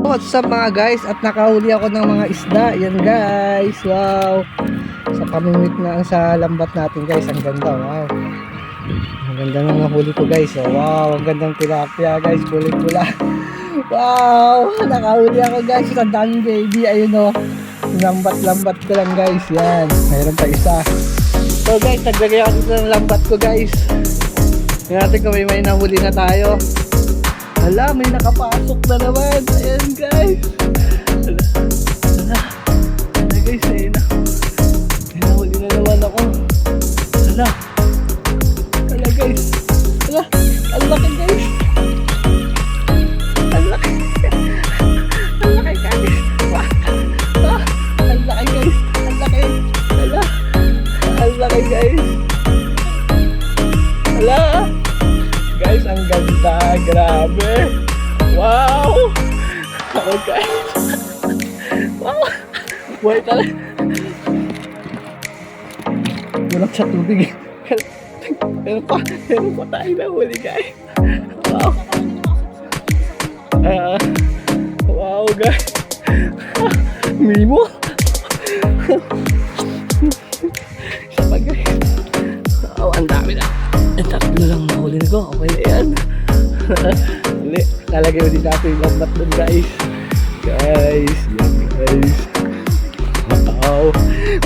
What's up mga guys, at nakahuli ako ng mga isda. Yan guys, wow. Sa pamimit na sa lambat natin guys. Ang ganda, wow. Ang ganda ng nahuli ko guys. Oh, wow, ang gandang tilapia guys. Kulay pula. Wow, nakahuli ako guys. Ang daming baby, ayun o. Lambat ko lang guys. Yan, mayroon pa isa. So guys, naglagay ako dito ng lambat ko guys. Tingnan natin kung may nahuli na tayo. Hala, may nakapasok na naman. Ayan guys. Hala guys, ayun na. May nahuli na naman ako. Hala guys. Hala, ang laki guys. Ang laki. Ang laki guys. Ang laki guys. Ang laki. Hala. Ang laki guys. Hala. Guys, ang ganda, grabe. Wow. Oh guys. Wow. Buhay talaga. Walang sa tubig. Meron pa tayo na huli guys. Wow. Wow guys. Mimo. Isa pa guys. Oh, ang dami na. Tatlo lang nahuli ko. Okay na yan. Lalagay mo din natin yung lambat dun guys. Guys, yan guys. Wow,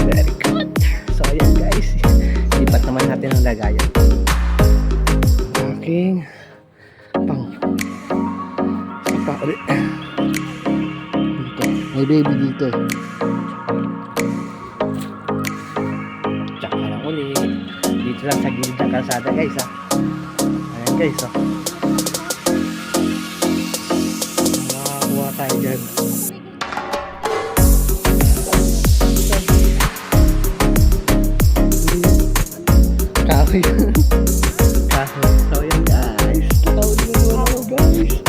very good. So ayan guys, lipat naman natin ang lagayan. Aking pang sapa ulit. Dito, may baby dito eh. Tsaka lang ulit. Dito lang sa gilid ng kalsada guys ha. Ayan guys ha. Makakuha tayo dyan. Kahoy. Kahoy. So ayan guys. Nakahuli na naman ako guys.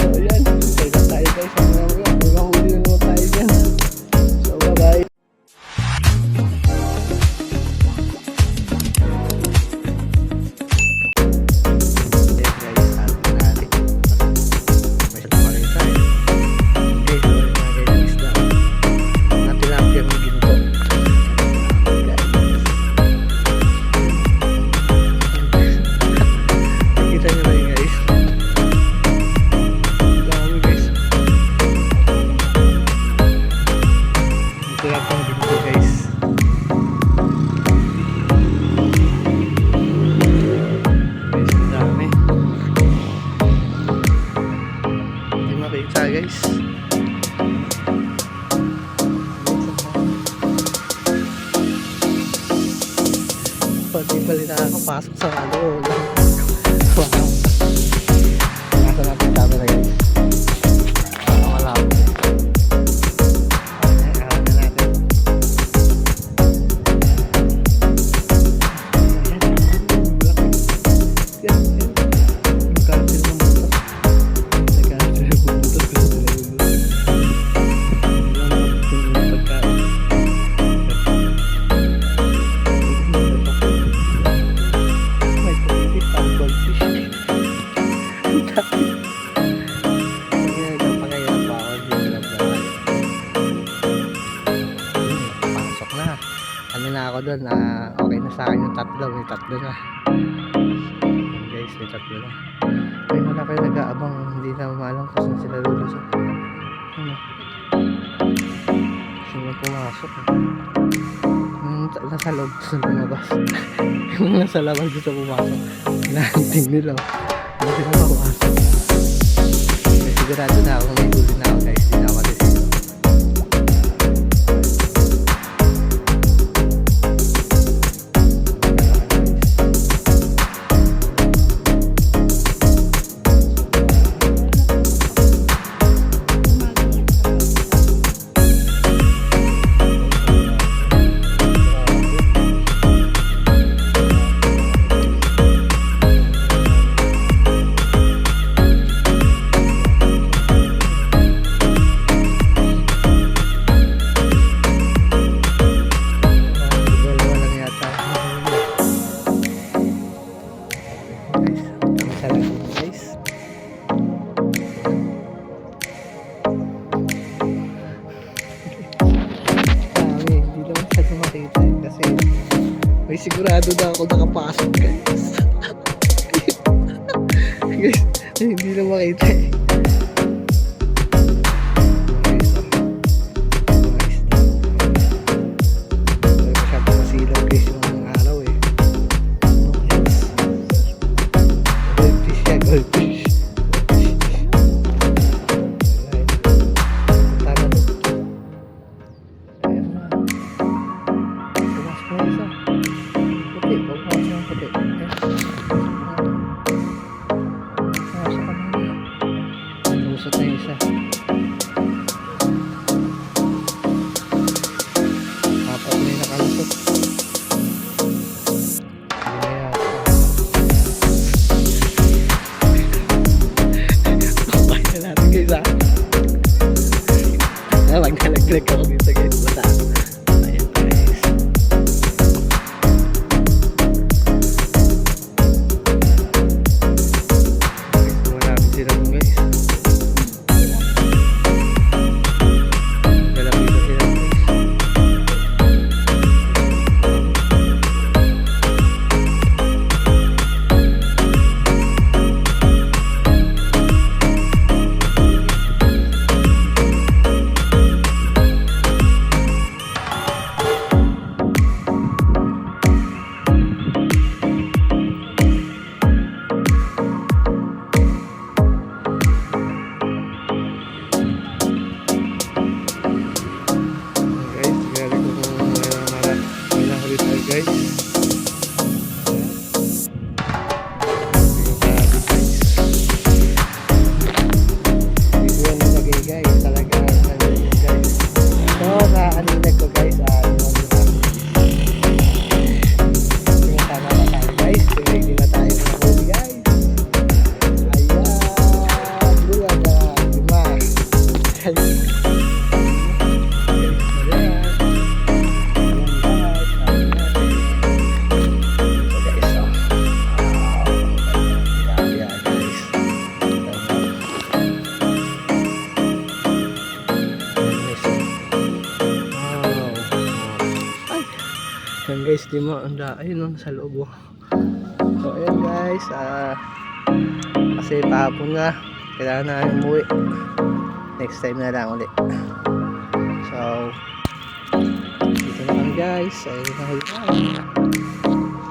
So ayan. Kaya tayo guys. Nakahuli na naman tayo dyan. So bye bye. Guys, pati pala nakakapasok sa loob. Wow, nasa natin camera guys. Wala ako. Ayan na natin. Ano na ako doon, okay na sa akin yung tatlo, may tatlo na guys, may tatlo na. Ay wala kayo nag-aabang, hindi na maalam kung saan sila lulusot. Ano? Sino pumasok nasa loob gusto lumabas. Yung nasa labas gusto pumasok, hinahanting nila hindi sila mapasok. May sigurado na ako, may huli na ako guys, hindi na ako matisip. guys. Sigurado na ako nakapasok guys. Guys, hindi na makita eh. Magkalaglag ako dito guys. Basta ayan guys. Malapit sila mo guys. Malapit na sila guys. Yan guys, di mo anda ayun sa loob. So ayan guys, kasi pahapon na kailangan na umuwi. Next time na lang ulit. So dito na kami guys. Ayun na kayo.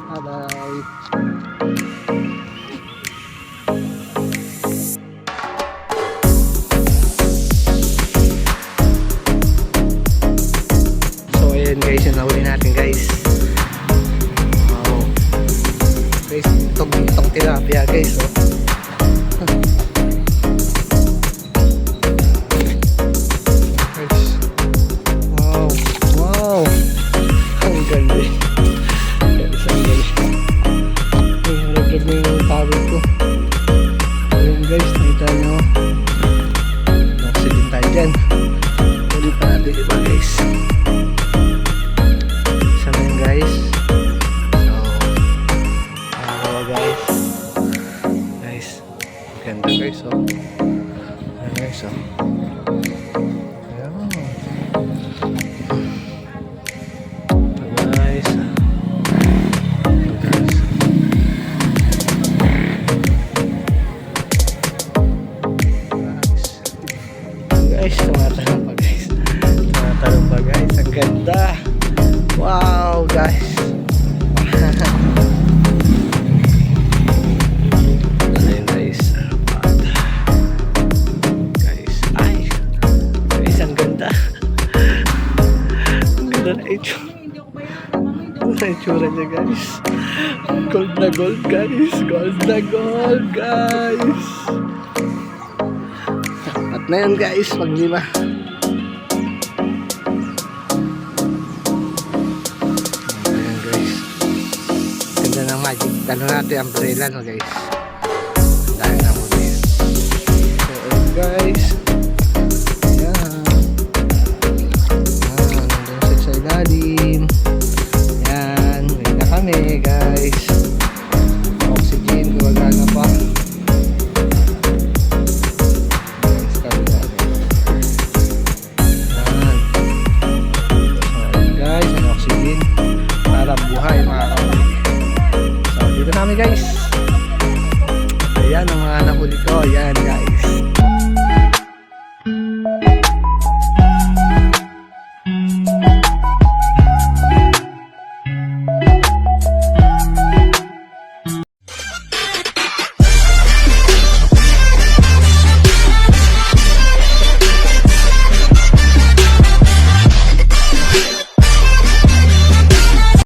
Bye bye. So ayan guys, yung nahuli natin guys. Guys, itong tilapia guys, oh. Guys. Wow, wow. Ang ganda. Guys, ang ganda. Ay, nagkid na yung tawid ko. Ayun guys, nakita nyo. Accident tayo dyan. Ulit pa natin iba guys. Isa na yun guys. Ganda guys, oh. Ayan guys, oh. Ayan. Guys. Guys, tumatalong pa guys. Tumatalong pa guys. Ang ganda. Wow guys. Ang itsura niya guys. Gold na gold guys. Gold na gold guys. At na yun guys, pag lima. Ayan guys. Ganda ng magic. Ano natin umbrella no guys. Dahil na muna yun. So ayan guys. Nandun sa ilalim. Kami guys, oxygen gumagana pa guys, ang oxygen para buhay mga namin guys. Ayan ang mga nahuli ko. Ayan guys.